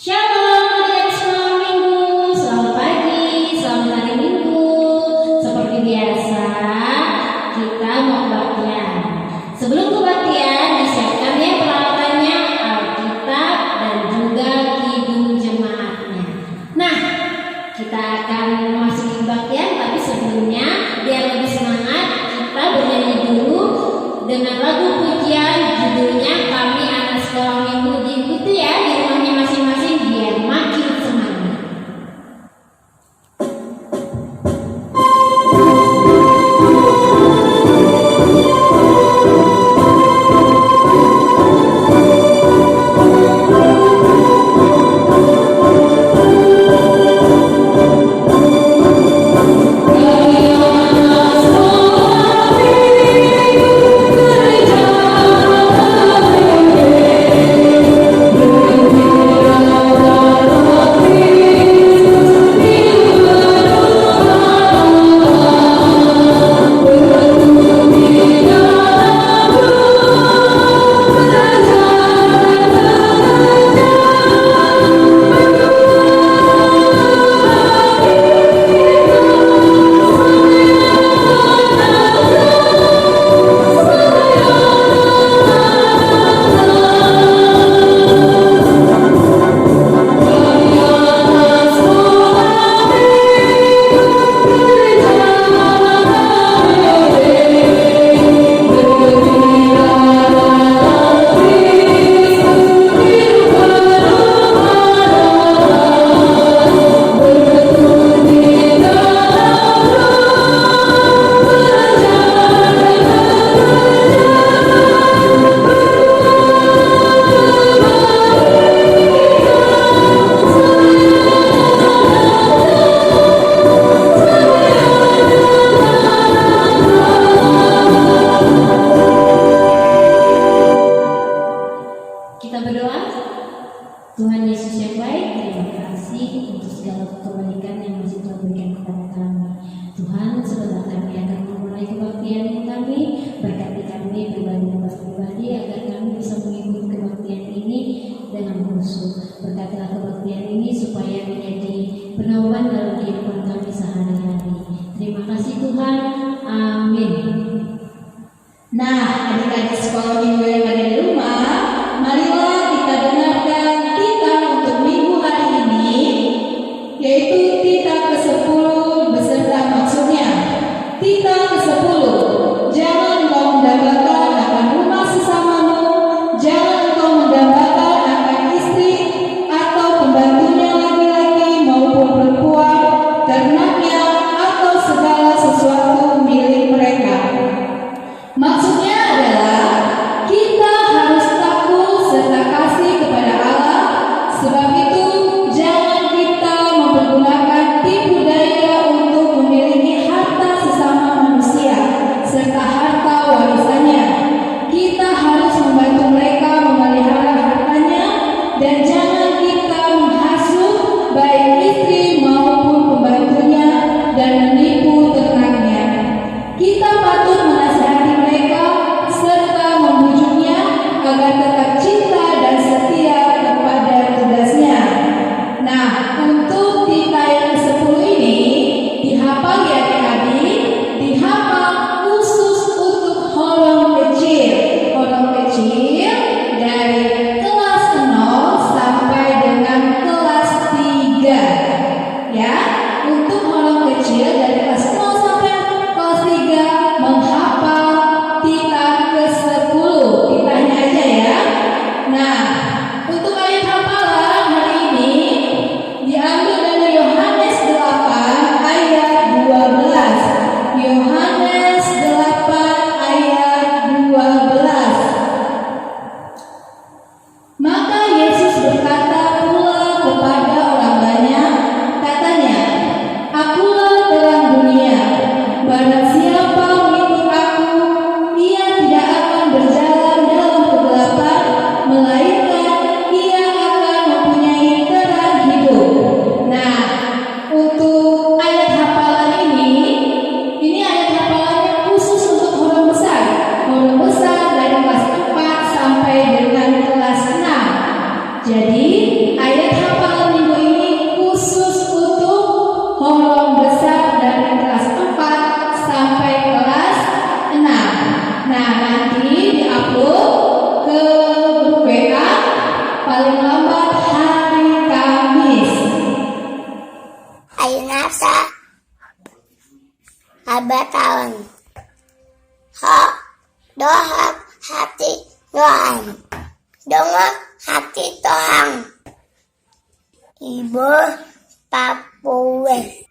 Shalom adik-adik sekolah minggu, selamat pagi, selamat hari minggu. Seperti biasa, kita mau kebaktian. Sebelum kebaktian, disiapkan ya peralatannya, Alkitab dan juga kidung jemaatnya. Nah, kita akan memasuki kebaktian, tapi sebelumnya biar lebih semangat, kita bernyanyi dulu dengan lagu pujian judulnya Kami Anak Sekolah Minggu. Diikuti ya di rumahnya masing-masing biar makin semangat. Kita berdoa. Tuhan Yesus yang baik, terima kasih untuk segala kebaikan yang masih Tuhan berikan kepada kami. Tuhan, sebentar kami akan memulai kebaktian kami. Berkati kami pribadi agar kami bisa mengikuti kebaktian ini dengan khusyuk. Berkatilah kebaktian ini supaya menjadi penolong dalam kehidupan kami sehari-hari. Terima kasih Tuhan. Amin. Nah, adik-adik sekolah minggu yang ada di rumah, marilah kita dengarkan titah untuk minggu hari ini, yaitu titah ke-10 beserta maksudnya. Titah ke-10, jangan kau mendambakan akan rumah sesamamu, jangan kau mendambakan akan istri atau pembantunya laki-laki maupun perempuan, ternaknya atau segala sesuatu milik mereka. Habatawan. Ho dohak hati doang. Dongok hati toang. Ibu papue.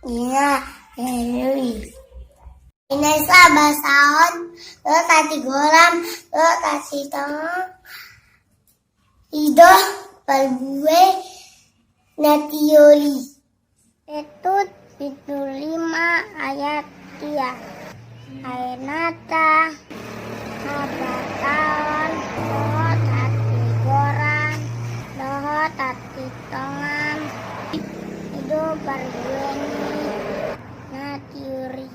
Ina Henry. Inesa basaon. Lo tati goram. Lo tati tong. Ido palbue natioli. Etut itu 5 ayat 3. Ainata habataon dohot hati goran dohot hati tongan ido bargueni natiuri.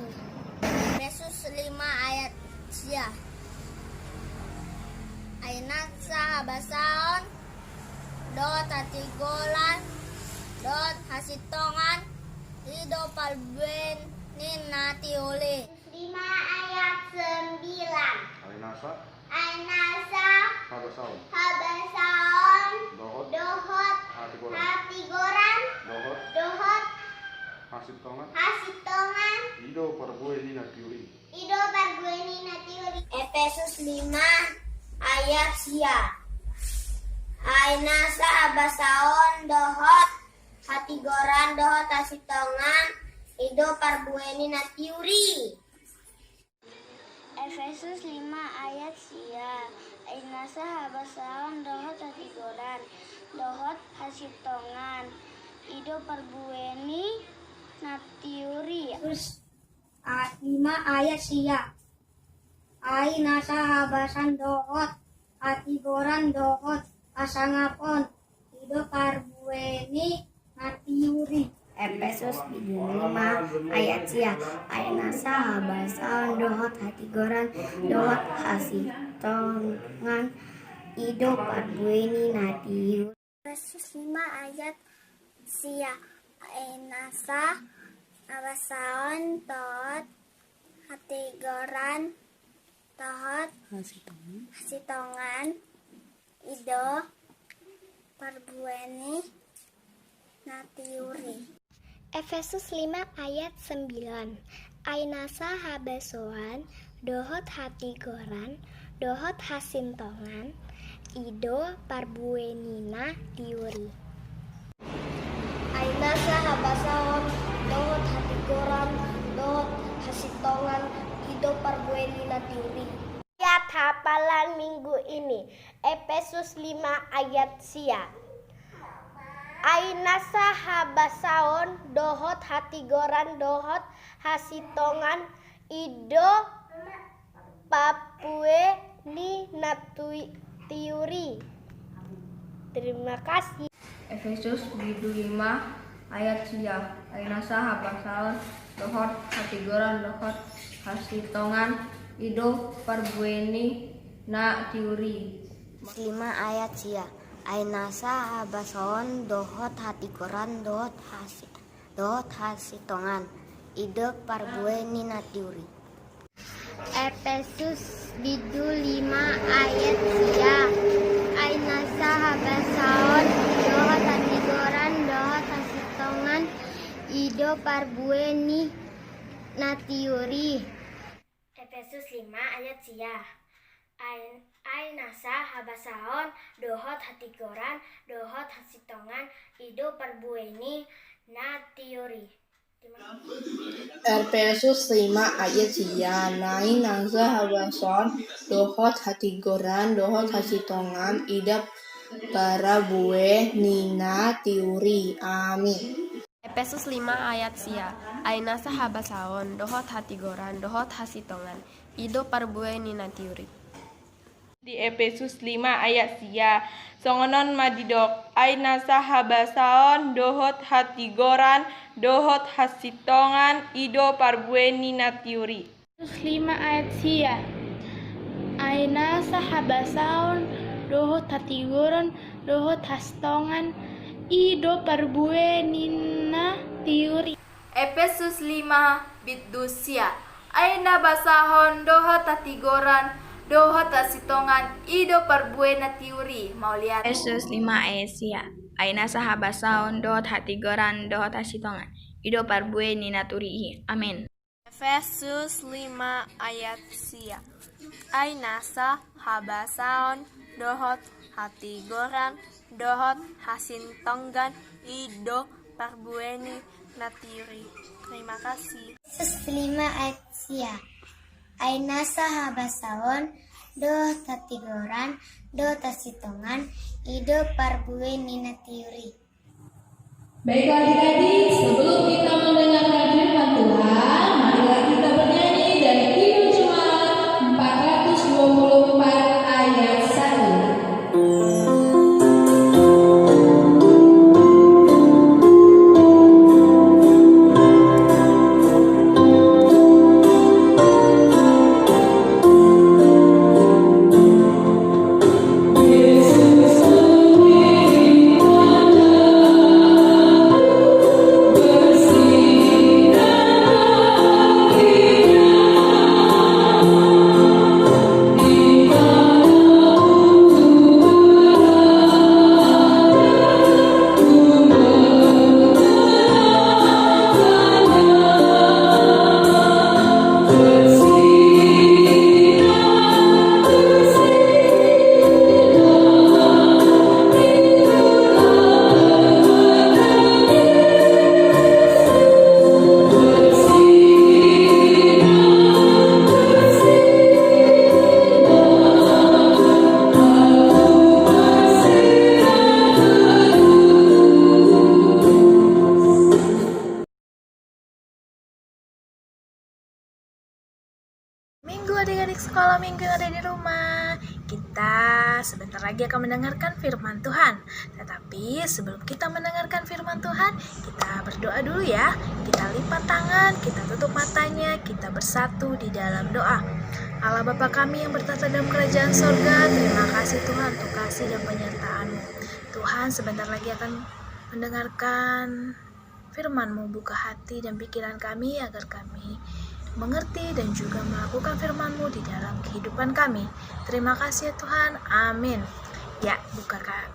Yesus 5 ayat sia. Ainatsa habasaon dohot hati golan dohot hasitongan ido palbuen ninati oleh 5 ayat 9. Ainasa habasaon dohot hati goran dohot hasitongan ido parbueni natiuri. Efesus 5 ayat sia. Ainasa habasaon dohot hati goran dohot hasitongan ido parbueni natiuri. Efesus 5 ayat sia. Ainasa habasaon dohot hati goran dohot hasitongan ido parbueni natiuri. Efesus 5 ayat sia. Ainasa habasan dohot hati goran dohot asangapon ido parbueni natiuri. Efesus 5 ayat sia. Ainasa habasaon dohot hati goran dohot hasitongan ido parbueni natiuri. Efesus 5 ayat sia. Ainasa habasaon dohot hati goran dohot hasitongan ido parbueni natiuri. Efesus 5 ayat 9. Ainasa habasoan dohot hati goran dohot hasintongan ido parbuenina tiuri. Ainasa habasaon dohot hati goran dohot hasintongan ido parbuenina tiuri. Ayat hafalan minggu ini Efesus 5 ayat sia. Ainasa habasaon dohot hati goran dohot hasitongan ido papue ni tiuri. Terima kasih. Efesus 5 ayat sia. Ainasa habasaon dohot hati goran dohot hasitongan ido parbueni na tiuri. 5 ayat sia. Ainasa habasaon dohot hati goran dohot hasitongan ido parbueni natiuri. Efesus 5 ayat sia. Ainasa habasaon dohot hati goran dohot hasitongan ido parbueni natiuri. Efesus 5 ayat sia. Ainasa habasaon dohot hati goran dohot hasitongan ido parbueni natiuri. Efesus 5 ayat sia. Ainasa habasaon dohot hati goran dohot hasitongan ido parbueni natiuri. Amin. Efesus 5 ayat sia. Ainasa habasaon dohot hati goran dohot hasitongan ido parbueni natiuri. Di Efesus 5 ayat sia. Songonon madidok ainasa habasaon dohot hati goran dohot hasitongan ido parbueni natiuri. Efesus 5 ayat sia. Ainasa habasaon dohot hati goran dohot hasitongan ido parbueni natiuri. Efesus 5 biddusia. Aina basahon dohot hati goran dohot hasitongan ido parbueni natiuri. Mauliat. Efesus 5 ayat sia. Ainasa habasaon dohot hati goran dohot hasitongan ido parbueni naturi. Amin. Efesus 5 ayat sia. Ainasa habasaon dohot hati goran dohot hasin tonggan ido parbueni natiri. Terima kasih. Efesus 5 ayat sia. Aina sahabasaon do tatigoran do tasitongan ido parbue nina tiuri. Baiklah adik-adik, sebelum kita mendengarkan firman Tuhan, marilah kita bernyanyi dari Kidung Jemaat 424 ayat 1. Minggu adik-adik sekolah minggu yang ada di rumah, kita sebentar lagi akan mendengarkan firman Tuhan. Tetapi sebelum kita mendengarkan firman Tuhan, kita berdoa dulu ya. Kita lipat tangan, kita tutup matanya, kita bersatu di dalam doa. Allah Bapa kami yang bertata dalam kerajaan sorga, terima kasih Tuhan untuk kasih dan penyertaan-Mu. Tuhan sebentar lagi akan mendengarkan firman-Mu, buka hati dan pikiran kami agar kami mengerti dan juga melakukan firman-Mu di dalam kehidupan kami. Terima kasih ya Tuhan, amin. Ya,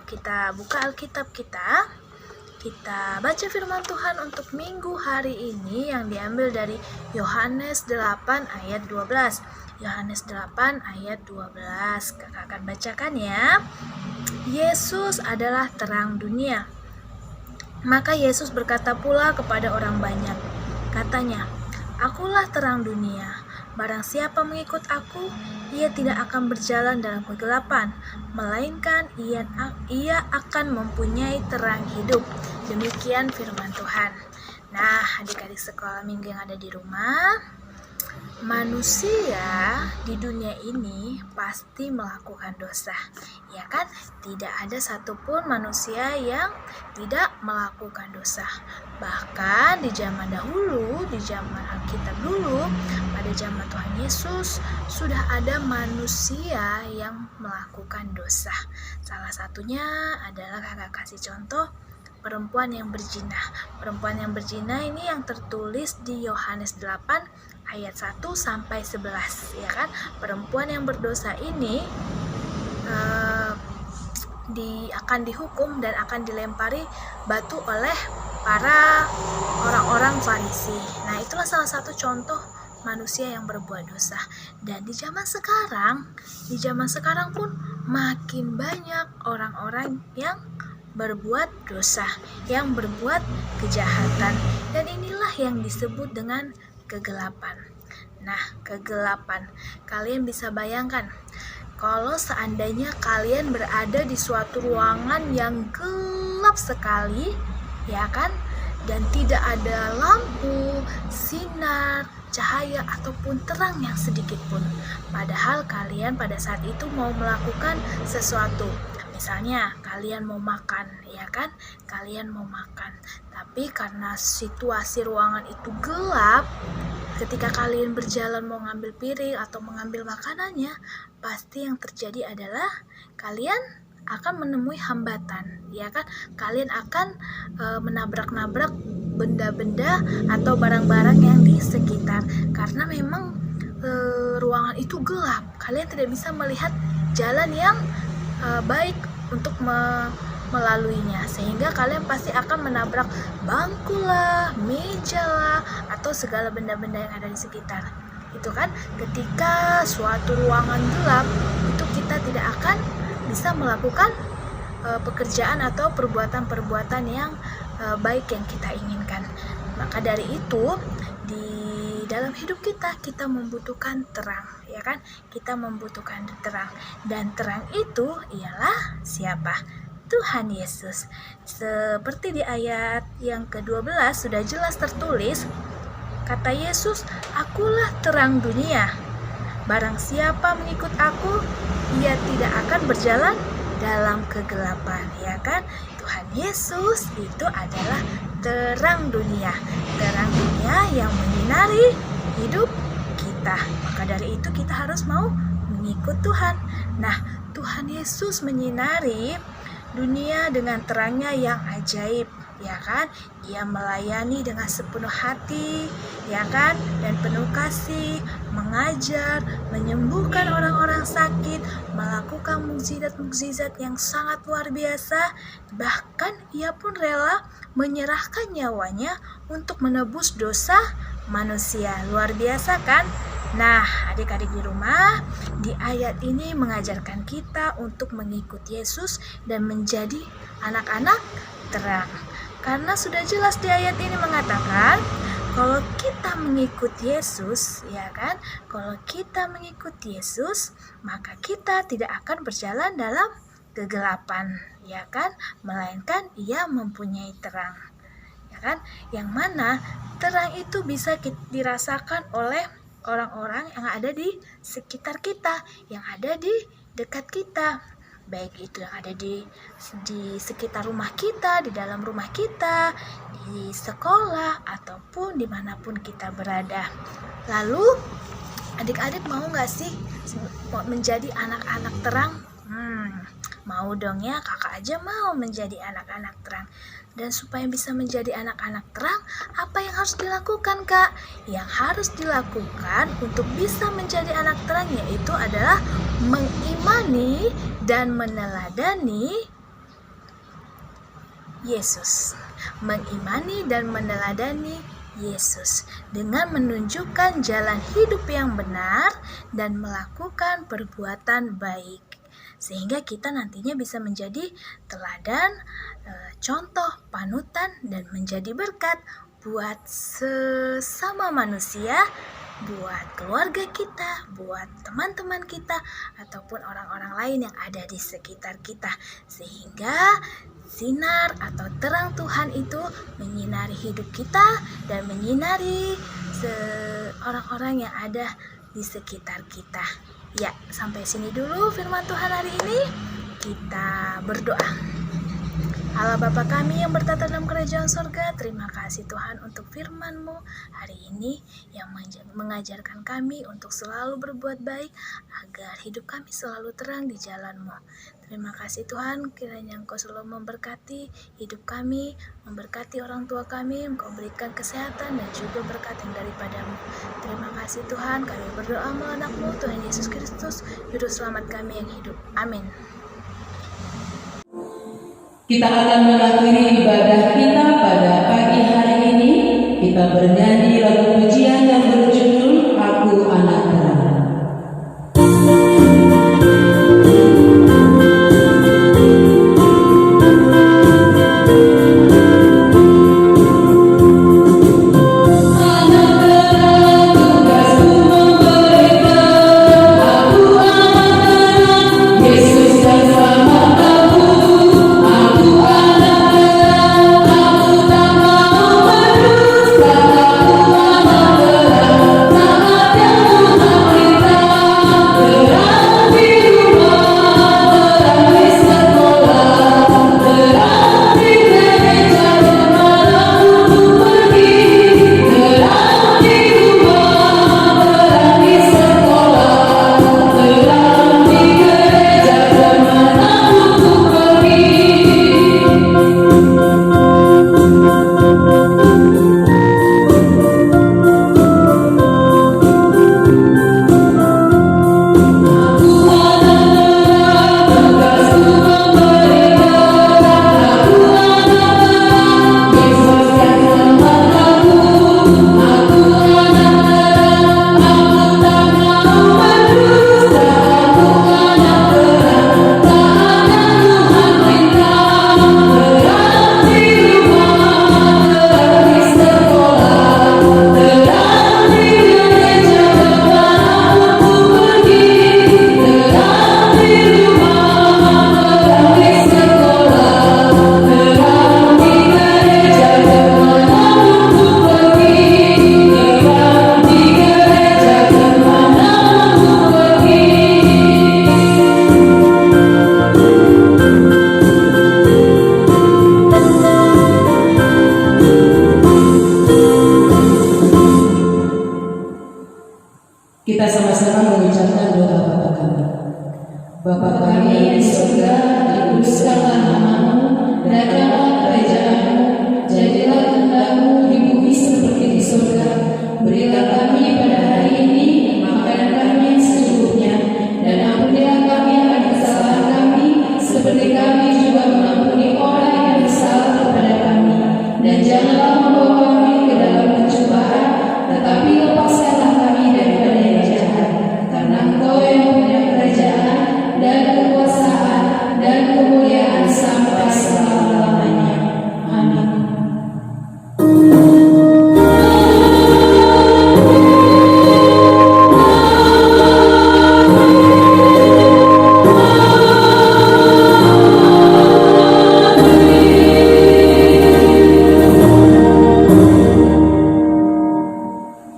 kita buka Alkitab kita. Kita baca firman Tuhan untuk minggu hari ini yang diambil dari Yohanes 8 ayat 12. Yohanes 8 ayat 12. Kakak akan bacakan ya. Yesus adalah terang dunia. Maka Yesus berkata pula kepada orang banyak. Katanya, Akulah terang dunia. Barang siapa mengikut aku, ia tidak akan berjalan dalam kegelapan, melainkan ia akan mempunyai terang hidup. Demikian firman Tuhan. Nah, adik-adik sekolah minggu yang ada di rumah, manusia di dunia ini pasti melakukan dosa, ya kan? Tidak ada satupun manusia yang tidak melakukan dosa. Bahkan di zaman dahulu, di zaman Alkitab dulu, pada zaman Tuhan Yesus, sudah ada manusia yang melakukan dosa. Salah satunya adalah kakak kasih contoh perempuan yang berzina. Perempuan yang berzina ini yang tertulis di Yohanes 8 ayat 1 sampai 11, ya kan? Perempuan yang berdosa ini akan dihukum dan akan dilempari batu oleh para orang-orang Farisi. Nah, itulah salah satu contoh manusia yang berbuat dosa. Dan di zaman sekarang pun makin banyak orang-orang yang berbuat dosa, yang berbuat kejahatan. Dan inilah yang disebut dengan kegelapan. Nah, kegelapan. Kalian bisa bayangkan, kalau seandainya kalian berada di suatu ruangan yang gelap sekali, ya kan? Dan tidak ada lampu, sinar, cahaya ataupun terang yang sedikit pun. Padahal kalian pada saat itu mau melakukan sesuatu. Misalnya kalian mau makan, ya kan? Kalian mau makan. Tapi karena situasi ruangan itu gelap, ketika kalian berjalan mau ngambil piring atau mengambil makanannya, pasti yang terjadi adalah kalian akan menemui hambatan, ya kan? Kalian akan menabrak-nabrak benda-benda atau barang-barang yang di sekitar. Karena memang ruangan itu gelap, kalian tidak bisa melihat jalan yang baik untuk melaluinya, sehingga kalian pasti akan menabrak bangku lah, meja lah, atau segala benda-benda yang ada di sekitar. Itu kan ketika suatu ruangan gelap, itu kita tidak akan bisa melakukan pekerjaan atau perbuatan-perbuatan yang baik yang kita inginkan. Maka dari itu, di dalam hidup kita membutuhkan terang, ya kan? Kita membutuhkan terang, dan terang itu ialah siapa? Tuhan Yesus. Seperti di ayat yang ke-12 sudah jelas tertulis, kata Yesus, "Akulah terang dunia. Barang siapa mengikut aku, ia tidak akan berjalan dalam kegelapan." Ya kan? Tuhan Yesus itu adalah terang dunia yang menyinari hidup kita. Maka dari itu kita harus mau mengikut Tuhan. Nah, Tuhan Yesus menyinari dunia dengan terangnya yang ajaib, ya kan? Dia melayani dengan sepenuh hati, ya kan? Dan penuh kasih, mengajar, menyembuhkan orang-orang sakit, melakukan mukjizat-mukjizat yang sangat luar biasa. Bahkan ia pun rela menyerahkan nyawanya untuk menebus dosa manusia. Luar biasa kan? Nah, adik-adik di rumah, di ayat ini mengajarkan kita untuk mengikuti Yesus dan menjadi anak-anak terang. Karena sudah jelas di ayat ini mengatakan, kalau kita mengikuti Yesus, ya kan? Kalau kita mengikuti Yesus, maka kita tidak akan berjalan dalam kegelapan, ya kan? Melainkan ia mempunyai terang. Ya kan? Yang mana terang itu bisa dirasakan oleh orang-orang yang ada di sekitar kita, yang ada di dekat kita, baik itu yang ada di sekitar rumah kita, di dalam rumah kita, di sekolah, ataupun dimanapun kita berada. Lalu adik-adik mau gak sih menjadi anak-anak terang? Mau dong ya, kakak aja mau menjadi anak-anak terang. Dan supaya bisa menjadi anak-anak terang, apa yang harus dilakukan, Kak? Yang harus dilakukan untuk bisa menjadi anak terang yaitu adalah mengimani dan meneladani Yesus. Mengimani dan meneladani Yesus dengan menunjukkan jalan hidup yang benar dan melakukan perbuatan baik. Sehingga kita nantinya bisa menjadi teladan, contoh, panutan, dan menjadi berkat buat sesama manusia, buat keluarga kita, buat teman-teman kita, ataupun orang-orang lain yang ada di sekitar kita. Sehingga sinar atau terang Tuhan itu menyinari hidup kita dan menyinari orang-orang yang ada di sekitar kita. Ya, sampai sini dulu firman Tuhan hari ini. Kita berdoa. Allah Bapa kami yang bertata dalam kerajaan sorga, terima kasih Tuhan untuk firman-Mu hari ini yang mengajarkan kami untuk selalu berbuat baik agar hidup kami selalu terang di jalan-Mu. Terima kasih Tuhan, kiranya Engkau selalu memberkati hidup kami, memberkati orang tua kami, Engkau berikan kesehatan dan juga berkat yang daripada-Mu. Terima kasih Tuhan, kami berdoa melalui anak-Mu, Tuhan Yesus Kristus, Juru Selamat kami yang hidup. Amin. Kita akan mengakhiri ibadah kita pada pagi hari ini. Kita bernyanyi lagu pujian yang berjudul Aku Anak Terang. Yesus bersama aku anak terang.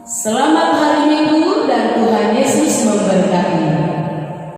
Selamat hari Minggu